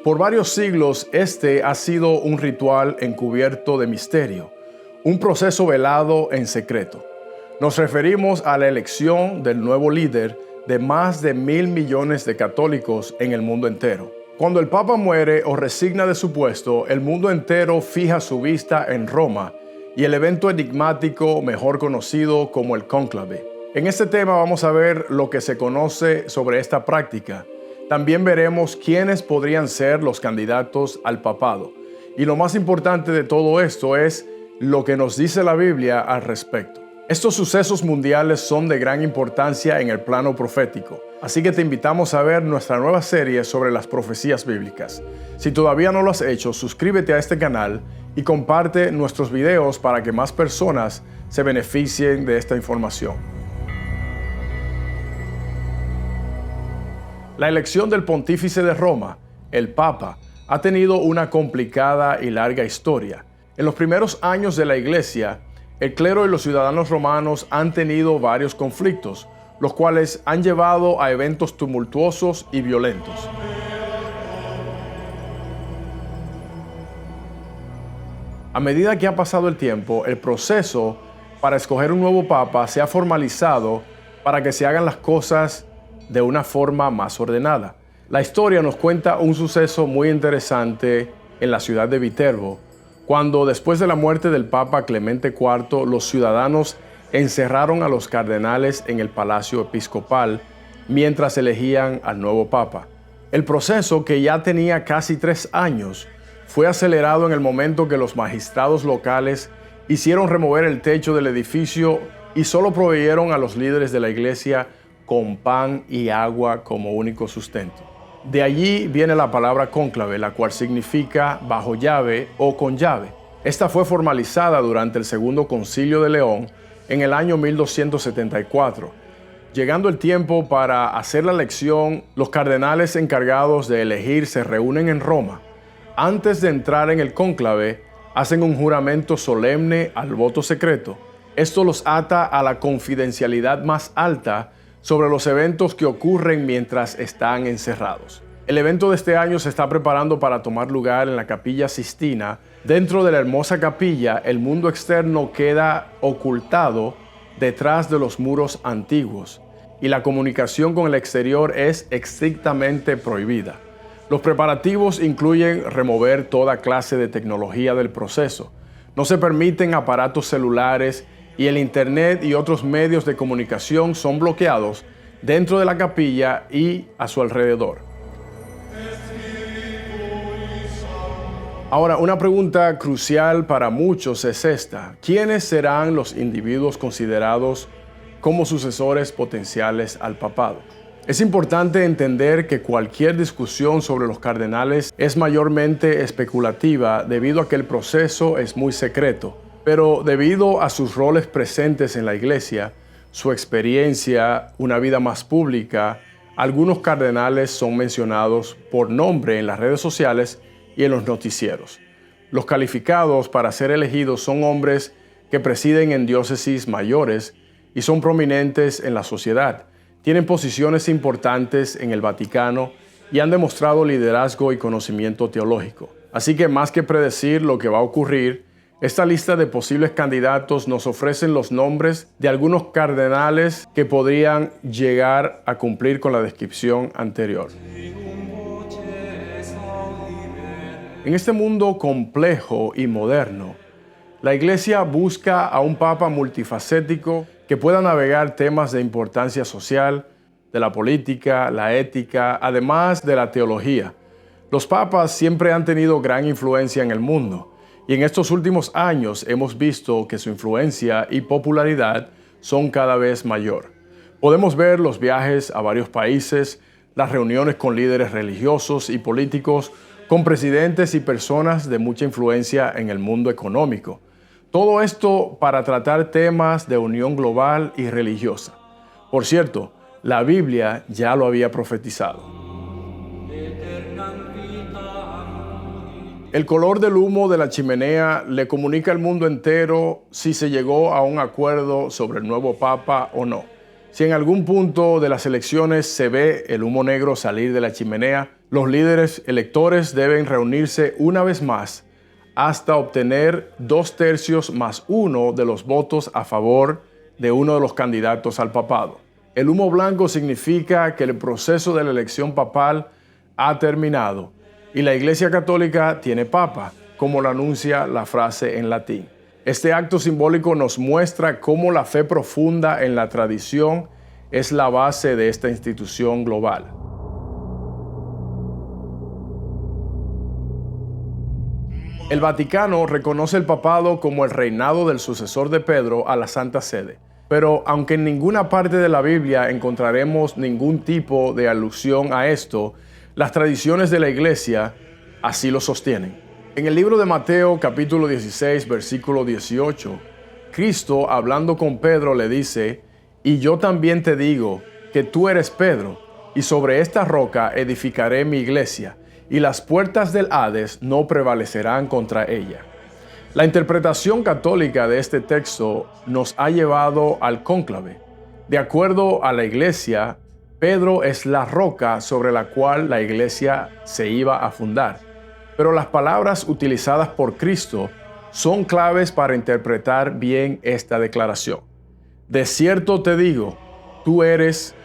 Por varios siglos, este ha sido un ritual encubierto de misterio, un proceso velado en secreto. Nos referimos a la elección del nuevo líder de más de 1.000 millones de católicos en el mundo entero. Cuando el Papa muere o resigna de su puesto, el mundo entero fija su vista en Roma y el evento enigmático mejor conocido como el cónclave. En este tema vamos a ver lo que se conoce sobre esta práctica. También veremos quiénes podrían ser los candidatos al papado. Y lo más importante de todo esto es lo que nos dice la Biblia al respecto. Estos sucesos mundiales son de gran importancia en el plano profético, así que te invitamos a ver nuestra nueva serie sobre las profecías bíblicas. Si todavía no lo has hecho, suscríbete a este canal y comparte nuestros videos para que más personas se beneficien de esta información. La elección del pontífice de Roma, el Papa, ha tenido una complicada y larga historia. En los primeros años de la Iglesia, el clero y los ciudadanos romanos han tenido varios conflictos, los cuales han llevado a eventos tumultuosos y violentos. A medida que ha pasado el tiempo, el proceso para escoger un nuevo papa se ha formalizado para que se hagan las cosas de una forma más ordenada. La historia nos cuenta un suceso muy interesante en la ciudad de Viterbo, cuando después de la muerte del Papa Clemente IV, los ciudadanos encerraron a los cardenales en el palacio episcopal mientras elegían al nuevo Papa. El proceso, que ya tenía casi 3 años, fue acelerado en el momento que los magistrados locales hicieron remover el techo del edificio y solo proveyeron a los líderes de la iglesia con pan y agua como único sustento. De allí viene la palabra cónclave, la cual significa bajo llave o con llave. Esta fue formalizada durante el Segundo Concilio de León en el año 1274. Llegando el tiempo para hacer la elección, los cardenales encargados de elegir se reúnen en Roma. Antes de entrar en el cónclave, hacen un juramento solemne al voto secreto. Esto los ata a la confidencialidad más alta sobre los eventos que ocurren mientras están encerrados. El evento de este año se está preparando para tomar lugar en la Capilla Sistina. Dentro de la hermosa capilla, el mundo externo queda ocultado detrás de los muros antiguos y la comunicación con el exterior es estrictamente prohibida. Los preparativos incluyen remover toda clase de tecnología del proceso. No se permiten aparatos celulares y el internet y otros medios de comunicación son bloqueados dentro de la capilla y a su alrededor. Ahora, una pregunta crucial para muchos es esta: ¿quiénes serán los individuos considerados como sucesores potenciales al papado? Es importante entender que cualquier discusión sobre los cardenales es mayormente especulativa debido a que el proceso es muy secreto. Pero debido a sus roles presentes en la iglesia, su experiencia, una vida más pública, algunos cardenales son mencionados por nombre en las redes sociales y en los noticieros. Los calificados para ser elegidos son hombres que presiden en diócesis mayores y son prominentes en la sociedad. Tienen posiciones importantes en el Vaticano y han demostrado liderazgo y conocimiento teológico. Así que más que predecir lo que va a ocurrir, esta lista de posibles candidatos nos ofrecen los nombres de algunos cardenales que podrían llegar a cumplir con la descripción anterior. En este mundo complejo y moderno, la Iglesia busca a un Papa multifacético que pueda navegar temas de importancia social, de la política, la ética, además de la teología. Los papas siempre han tenido gran influencia en el mundo. Y en estos últimos años hemos visto que su influencia y popularidad son cada vez mayor. Podemos ver los viajes a varios países, las reuniones con líderes religiosos y políticos, con presidentes y personas de mucha influencia en el mundo económico. Todo esto para tratar temas de unión global y religiosa. Por cierto, la Biblia ya lo había profetizado. El color del humo de la chimenea le comunica al mundo entero si se llegó a un acuerdo sobre el nuevo Papa o no. Si en algún punto de las elecciones se ve el humo negro salir de la chimenea, los líderes electores deben reunirse una vez más hasta obtener 2/3 más 1 de los votos a favor de uno de los candidatos al papado. El humo blanco significa que el proceso de la elección papal ha terminado y la Iglesia Católica tiene papa, como lo anuncia la frase en latín. Este acto simbólico nos muestra cómo la fe profunda en la tradición es la base de esta institución global. El Vaticano reconoce el papado como el reinado del sucesor de Pedro a la Santa Sede. Pero aunque en ninguna parte de la Biblia encontraremos ningún tipo de alusión a esto, las tradiciones de la Iglesia así lo sostienen. En el libro de Mateo, capítulo 16, versículo 18, Cristo, hablando con Pedro, le dice: «Y yo también te digo que tú eres Pedro, y sobre esta roca edificaré mi iglesia, y las puertas del Hades no prevalecerán contra ella». La interpretación católica de este texto nos ha llevado al cónclave. De acuerdo a la Iglesia, Pedro es la roca sobre la cual la Iglesia se iba a fundar. Pero las palabras utilizadas por Cristo son claves para interpretar bien esta declaración. De cierto te digo, tú eres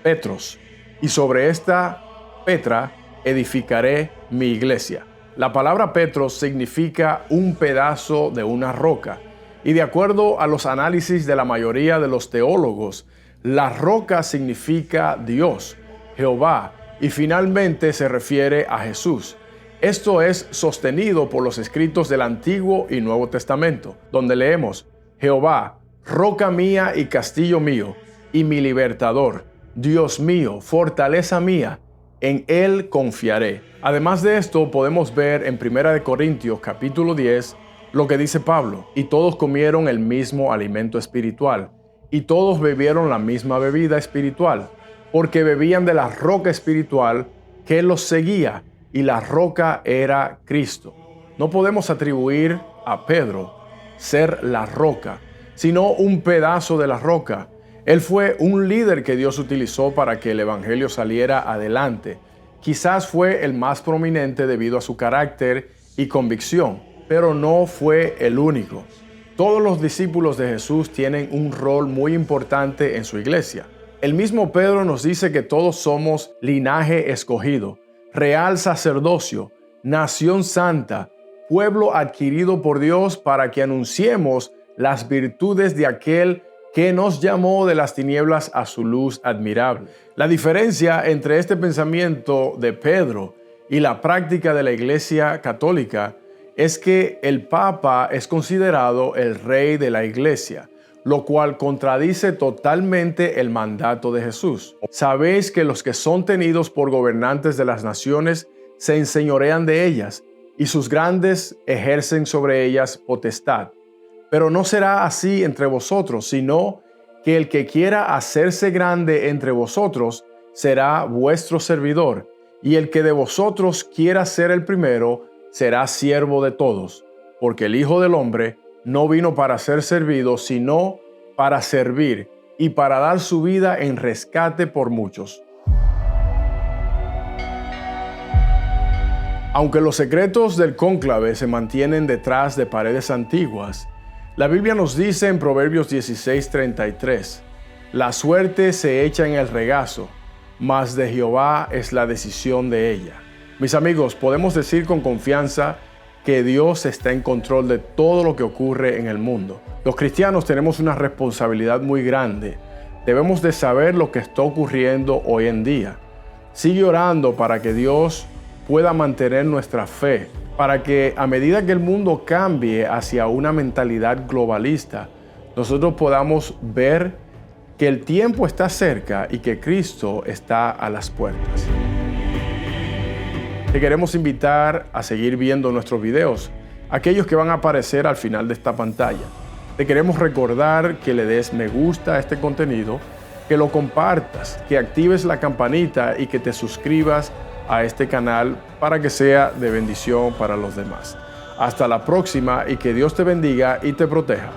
Petros, y sobre esta Petra edificaré mi iglesia. La palabra Petros significa un pedazo de una roca, y de acuerdo a los análisis de la mayoría de los teólogos, la roca significa Dios, Jehová, y finalmente se refiere a Jesús. Esto es sostenido por los escritos del Antiguo y Nuevo Testamento, donde leemos: Jehová, roca mía y castillo mío, y mi libertador, Dios mío, fortaleza mía, en Él confiaré. Además de esto, podemos ver en 1 Corintios capítulo 10 lo que dice Pablo: y todos comieron el mismo alimento espiritual, y todos bebieron la misma bebida espiritual, porque bebían de la roca espiritual que los seguía, y la roca era Cristo. No podemos atribuir a Pedro ser la roca, sino un pedazo de la roca. Él fue un líder que Dios utilizó para que el evangelio saliera adelante. Quizás fue el más prominente debido a su carácter y convicción, pero no fue el único. Todos los discípulos de Jesús tienen un rol muy importante en su iglesia. El mismo Pedro nos dice que todos somos linaje escogido, real sacerdocio, nación santa, pueblo adquirido por Dios, para que anunciemos las virtudes de aquel que nos llamó de las tinieblas a su luz admirable. La diferencia entre este pensamiento de Pedro y la práctica de la Iglesia Católica es que el Papa es considerado el rey de la Iglesia, lo cual contradice totalmente el mandato de Jesús. Sabéis que los que son tenidos por gobernantes de las naciones se enseñorean de ellas, y sus grandes ejercen sobre ellas potestad. Pero no será así entre vosotros, sino que el que quiera hacerse grande entre vosotros será vuestro servidor, y el que de vosotros quiera ser el primero será siervo de todos, porque el Hijo del Hombre no vino para ser servido, sino para servir y para dar su vida en rescate por muchos. Aunque los secretos del cónclave se mantienen detrás de paredes antiguas, la Biblia nos dice en Proverbios 16:33, la suerte se echa en el regazo, mas de Jehová es la decisión de ella. Mis amigos, podemos decir con confianza que Dios está en control de todo lo que ocurre en el mundo. Los cristianos tenemos una responsabilidad muy grande. Debemos de saber lo que está ocurriendo hoy en día. Sigue orando para que Dios pueda mantener nuestra fe, para que a medida que el mundo cambie hacia una mentalidad globalista, nosotros podamos ver que el tiempo está cerca y que Cristo está a las puertas. Te queremos invitar a seguir viendo nuestros videos, aquellos que van a aparecer al final de esta pantalla. Te queremos recordar que le des me gusta a este contenido, que lo compartas, que actives la campanita y que te suscribas a este canal para que sea de bendición para los demás. Hasta la próxima y que Dios te bendiga y te proteja.